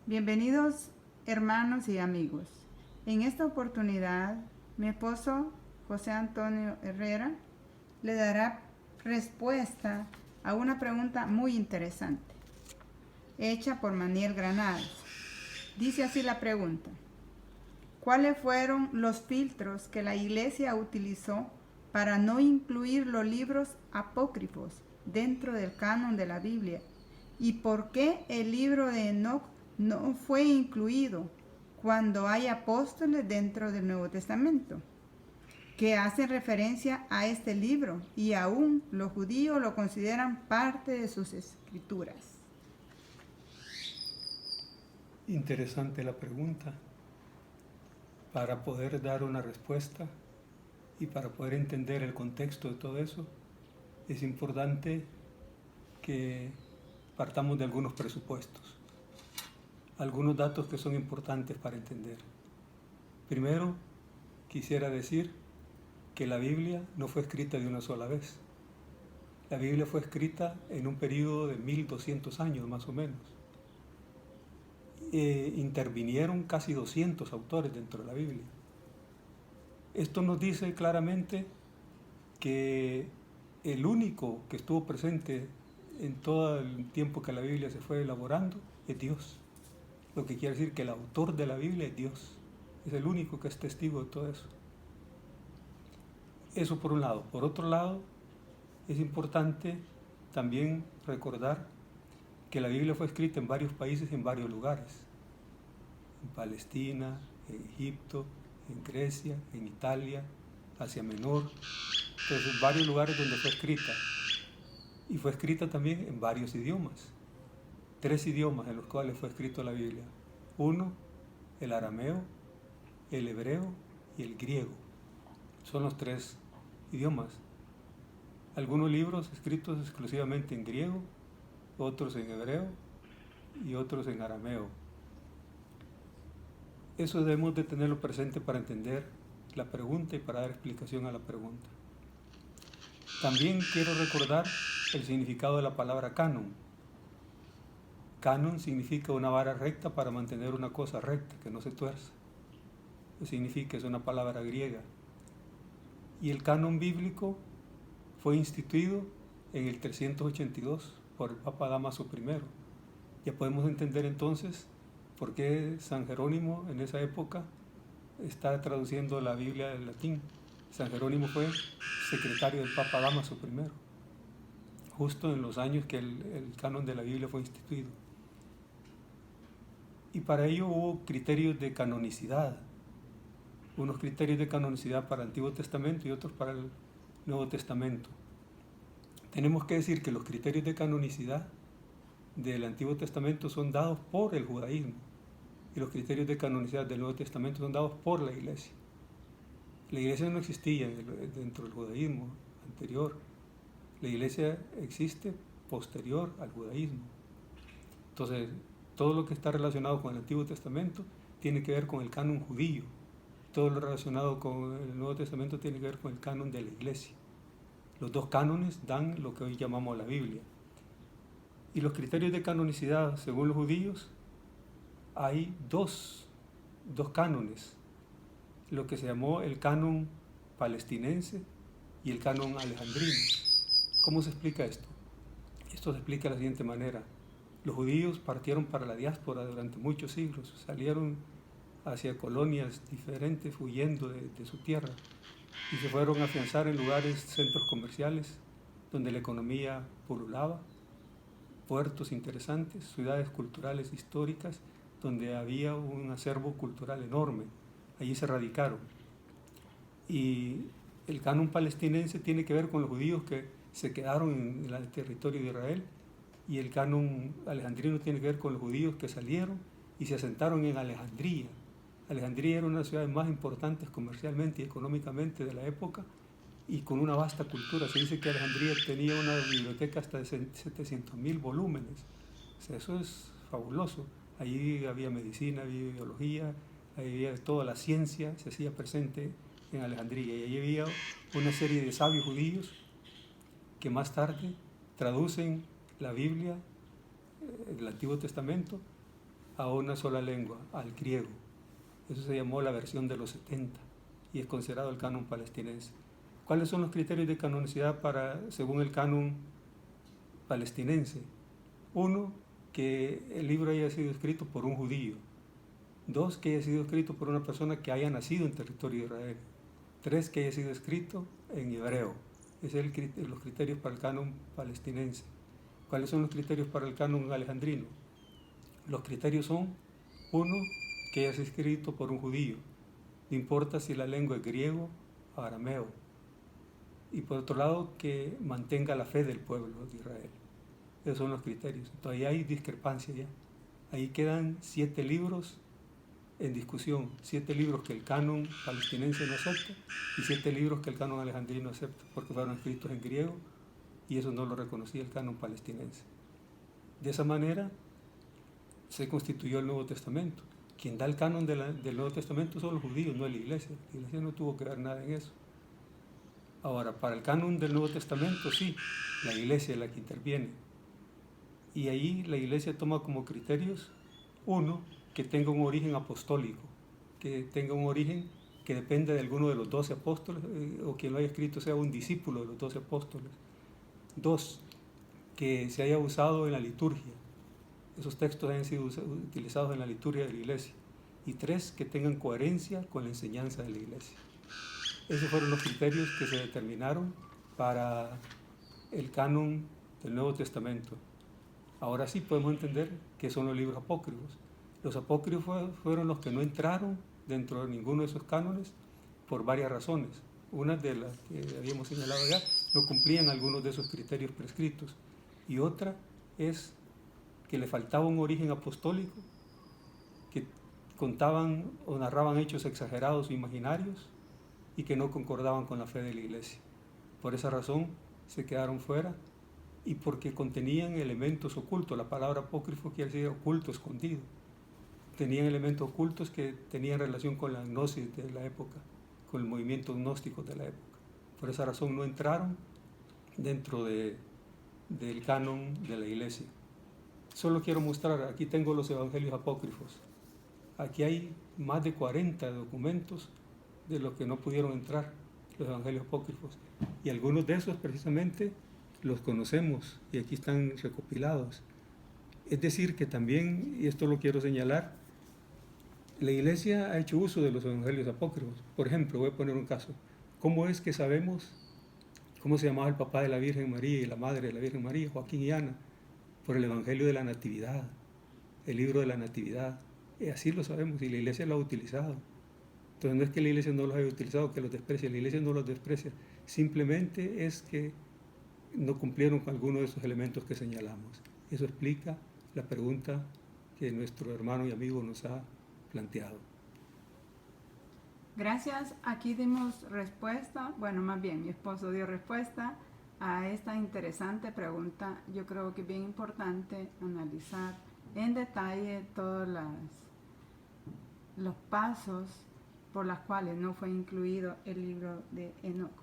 Bienvenidos hermanos y amigos. En esta oportunidad, mi esposo José Antonio Herrera le dará respuesta a una pregunta muy interesante, hecha por Maniel Granados. Dice así la pregunta: ¿cuáles fueron los filtros que la Iglesia utilizó para no incluir los libros apócrifos dentro del canon de la Biblia? ¿Y por qué el libro de Enoc no fue incluido cuando hay apóstoles dentro del Nuevo Testamento, que hacen referencia a este libro, y aún los judíos lo consideran parte de sus escrituras? Interesante la pregunta. Para poder dar una respuesta y para poder entender el contexto de todo eso, es importante que partamos de algunos presupuestos, algunos datos que son importantes para entender. Primero, quisiera decir que la Biblia no fue escrita de una sola vez. La Biblia fue escrita en un periodo de 1200 años más o menos. Intervinieron casi 200 autores dentro de la Biblia. Esto nos dice claramente que el único que estuvo presente en todo el tiempo que la Biblia se fue elaborando es Dios. Lo que quiere decir que el autor de la Biblia es Dios. Es el único que es testigo de todo eso. Eso por un lado. Por otro lado, es importante también recordar que la Biblia fue escrita en varios países, en varios lugares. En Palestina, en Egipto, en Grecia, en Italia, Asia Menor. Entonces, varios lugares donde fue escrita. Y fue escrita también en varios idiomas. 3 idiomas en los cuales fue escrito la Biblia. 1, el arameo, el hebreo y el griego. Son los 3 idiomas. Algunos libros escritos exclusivamente en griego, otros en hebreo y otros en arameo. Eso debemos de tenerlo presente para entender la pregunta y para dar explicación a la pregunta. También quiero recordar el significado de la palabra canon. Canon significa una vara recta para mantener una cosa recta, que no se tuerza. Eso significa, es una palabra griega. Y el canon bíblico fue instituido en el 382 por el Papa Dámaso I. Ya podemos entender entonces por qué San Jerónimo en esa época está traduciendo la Biblia del latín. San Jerónimo fue secretario del Papa Dámaso I, justo en los años que el canon de la Biblia fue instituido. Y para ello hubo criterios de canonicidad, unos criterios de canonicidad para el Antiguo Testamento y otros para el Nuevo Testamento. Tenemos que decir que los criterios de canonicidad del Antiguo Testamento son dados por el judaísmo y los criterios de canonicidad del Nuevo Testamento son dados por la Iglesia. La Iglesia no existía dentro del judaísmo anterior. La Iglesia existe posterior al judaísmo. Entonces, todo lo que está relacionado con el Antiguo Testamento tiene que ver con el canon judío. Todo lo relacionado con el Nuevo Testamento tiene que ver con el canon de la Iglesia. Los 2 cánones dan lo que hoy llamamos la Biblia. Y los criterios de canonicidad, según los judíos, hay dos cánones, lo que se llamó el canon palestinense y el canon alejandrino. ¿Cómo se explica esto? Esto se explica de la siguiente manera. Los judíos partieron para la diáspora durante muchos siglos, salieron hacia colonias diferentes huyendo de su tierra y se fueron a afianzar en lugares, centros comerciales, donde la economía pululaba, puertos interesantes, ciudades culturales históricas, donde había un acervo cultural enorme. Allí se radicaron. Y el canon palestinense tiene que ver con los judíos que se quedaron en el territorio de Israel, y el canon alejandrino tiene que ver con los judíos que salieron y se asentaron en Alejandría. Alejandría era una de las ciudades más importantes comercialmente y económicamente de la época y con una vasta cultura. Se dice que Alejandría tenía una biblioteca hasta de 700.000 volúmenes. O sea, eso es fabuloso. Allí había medicina, había biología, había toda la ciencia, se hacía presente en Alejandría. Y allí había una serie de sabios judíos que más tarde traducen la Biblia, el Antiguo Testamento, a una sola lengua, al griego. Eso se llamó la versión de los 70 y es considerado el canon palestinense. ¿Cuáles son los criterios de canonicidad según el canon palestinense? 1, que el libro haya sido escrito por un judío. 2, que haya sido escrito por una persona que haya nacido en territorio de Israel. 3, que haya sido escrito en hebreo. Esos son los criterios para el canon palestinense. ¿Cuáles son los criterios para el canon alejandrino? Los criterios son: 1, que haya sido escrito por un judío. No importa si la lengua es griego o arameo. Y por otro lado, que mantenga la fe del pueblo de Israel. Esos son los criterios. Entonces ahí hay discrepancia ya. Ahí quedan 7 libros en discusión, 7 libros que el canon palestinense no acepta y 7 libros que el canon alejandrino acepta, porque fueron escritos en griego y eso no lo reconocía el canon palestinense. De esa manera se constituyó el Nuevo Testamento. Quien da el canon del Nuevo Testamento son los judíos, no la Iglesia. La Iglesia no tuvo que ver nada en eso. Ahora, para el canon del Nuevo Testamento, sí, la Iglesia es la que interviene. Y ahí la Iglesia toma como criterios: 1, que tenga un origen apostólico, que tenga un origen que dependa de alguno de los 12 apóstoles, o quien lo haya escrito sea un discípulo de los 12 apóstoles. 2, que se haya usado en la liturgia, esos textos hayan sido utilizados en la liturgia de la Iglesia. Y 3, que tengan coherencia con la enseñanza de la Iglesia. Esos fueron los criterios que se determinaron para el canon del Nuevo Testamento. Ahora sí podemos entender qué son los libros apócrifos. Los apócrifos fueron los que no entraron dentro de ninguno de esos cánones por varias razones. Una de las que habíamos señalado ya, no cumplían algunos de esos criterios prescritos. Y otra es que le faltaba un origen apostólico, que contaban o narraban hechos exagerados o imaginarios y que no concordaban con la fe de la Iglesia. Por esa razón se quedaron fuera, y porque contenían elementos ocultos. La palabra apócrifo quiere decir oculto, escondido. Tenían elementos ocultos que tenían relación con la gnosis de la época, con el movimiento gnóstico de la época. Por esa razón no entraron dentro del canon de la Iglesia. Solo quiero mostrar, aquí tengo los evangelios apócrifos. Aquí hay más de 40 documentos de los que no pudieron entrar, los evangelios apócrifos. Y algunos de esos precisamente los conocemos y aquí están recopilados. Es decir, que también, y esto lo quiero señalar, la Iglesia ha hecho uso de los evangelios apócrifos. Por ejemplo, voy a poner un caso. ¿Cómo es que sabemos cómo se llamaba el papá de la Virgen María y la madre de la Virgen María, Joaquín y Ana? Por el Evangelio de la Natividad, el libro de la Natividad. Así lo sabemos y la Iglesia lo ha utilizado. Entonces no es que la Iglesia no los haya utilizado, que los desprecia. La Iglesia no los desprecia. Simplemente es que no cumplieron con alguno de esos elementos que señalamos. Eso explica la pregunta que nuestro hermano y amigo nos ha planteado. Gracias. Aquí dimos respuesta, bueno, más bien mi esposo dio respuesta a esta interesante pregunta. Yo creo que es bien importante analizar en detalle todos los pasos por los cuales no fue incluido el libro de Enoc.